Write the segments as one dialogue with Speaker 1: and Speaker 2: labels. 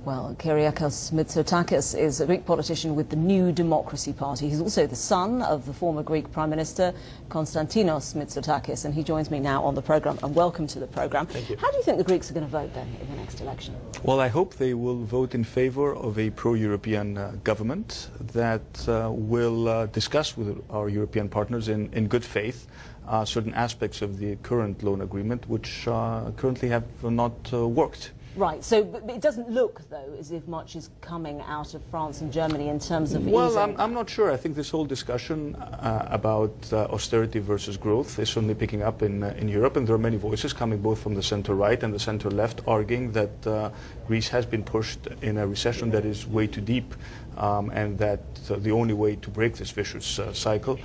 Speaker 1: Well, Kyriakos Mitsotakis is a Greek politician with the New Democracy Party. He's also the son of the former Greek Prime Minister Konstantinos Mitsotakis, and he joins me now on the programme. And welcome to the programme.
Speaker 2: Thank you.
Speaker 1: How do you think the Greeks are going to vote then in the next election?
Speaker 2: Well, I hope they will vote in favour of a pro-European government that will discuss with our European partners in good faith certain aspects of the current loan agreement which currently have not worked.
Speaker 1: Right, so but it doesn't look, though, as if much is coming out of France and Germany in terms of
Speaker 2: Well,
Speaker 1: easing.
Speaker 2: I'm not sure. I think this whole discussion about austerity versus growth is certainly picking up in Europe, and there are many voices coming both from the centre-right and the centre-left arguing that Greece has been pushed in a recession that is way too deep, and that the only way to break this vicious cycle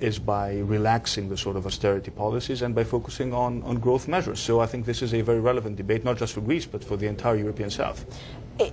Speaker 2: is by relaxing the sort of austerity policies and by focusing on growth measures. So I think this is a very relevant debate, not just for Greece, but for the entire European South.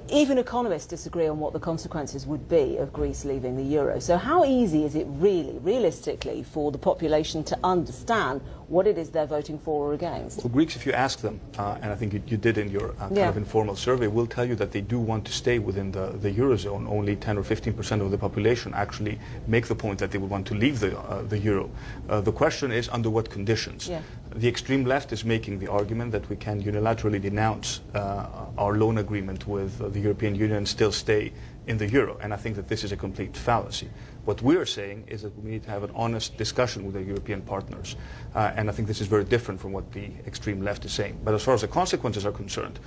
Speaker 1: Even economists disagree on what the consequences would be of Greece leaving the euro. So how easy is it really, realistically, for the population to understand what it is they're voting for or against?
Speaker 2: Well, Greeks, if you ask them, and I think you did in your kind of informal survey, will tell you that they do want to stay within the eurozone. Only 10 or 15% of the population actually make the point that they would want to leave the euro. The question is under what conditions.
Speaker 1: Yeah.
Speaker 2: The extreme left is making the argument that we can unilaterally denounce our loan agreement with the European Union and still stay in the euro, and I think that this is a complete fallacy. What we're saying is that we need to have an honest discussion with our European partners, and I think this is very different from what the extreme left is saying. But as far as the consequences are concerned,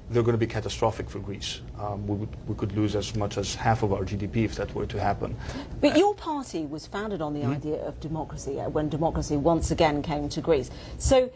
Speaker 2: they're going to be catastrophic for Greece. We could lose as much as half of our GDP if that were to happen.
Speaker 1: But your party was founded on the idea of democracy when democracy once again came to Greece. So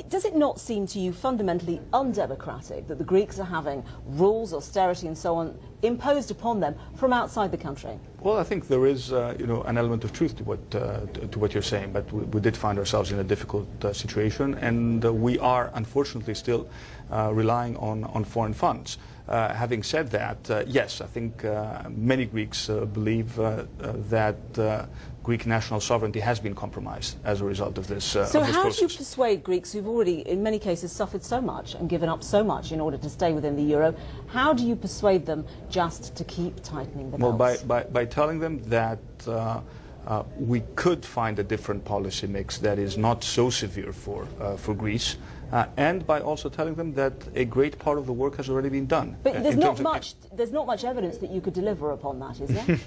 Speaker 1: does it not seem to you fundamentally undemocratic that the Greeks are having rules, austerity and so on imposed upon them from outside the country?
Speaker 2: Well, I think there is an element of truth to what you're saying, but we did find ourselves in a difficult situation, and we are unfortunately still relying on foreign funds. Having said that, yes, I think many Greeks believe that Greek national sovereignty has been compromised as a result of this
Speaker 1: So how
Speaker 2: process.
Speaker 1: do you persuade Greeks who've already, in many cases, suffered so much and given up so much in order to stay within the euro? How do you persuade them just to keep tightening the belts?
Speaker 2: Well, by telling them that we could find a different policy mix that is not so severe for Greece, and by also telling them that a great part of the work has already been done.
Speaker 1: But there's not much evidence that you could deliver upon that, is there?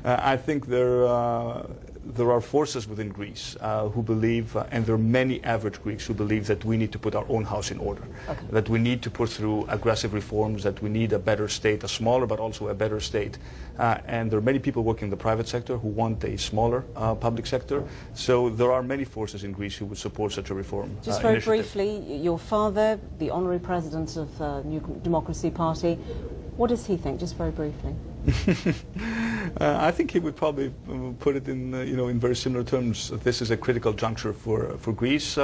Speaker 2: I think there are forces within Greece who believe, and there are many average Greeks who believe that we need to put our own house in order, that we need to push through aggressive reforms, that we need a better state, a smaller but also a better state. And there are many people working in the private sector who want a smaller public sector. So there are many forces in Greece who would support such a reform
Speaker 1: Just very
Speaker 2: initiative.
Speaker 1: briefly, your father, the honorary president of the New Democracy Party, what does he think, just very briefly?
Speaker 2: I think he would probably put it in very similar terms. This is a critical juncture for Greece.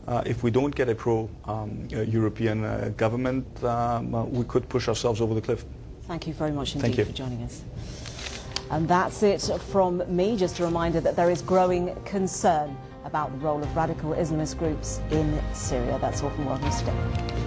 Speaker 2: If we don't get a pro-European government, we could push ourselves over the cliff.
Speaker 1: Thank you very much indeed for joining us. And that's it from me. Just a reminder that there is growing concern about the role of radical Islamist groups in Syria. That's all from World News Today.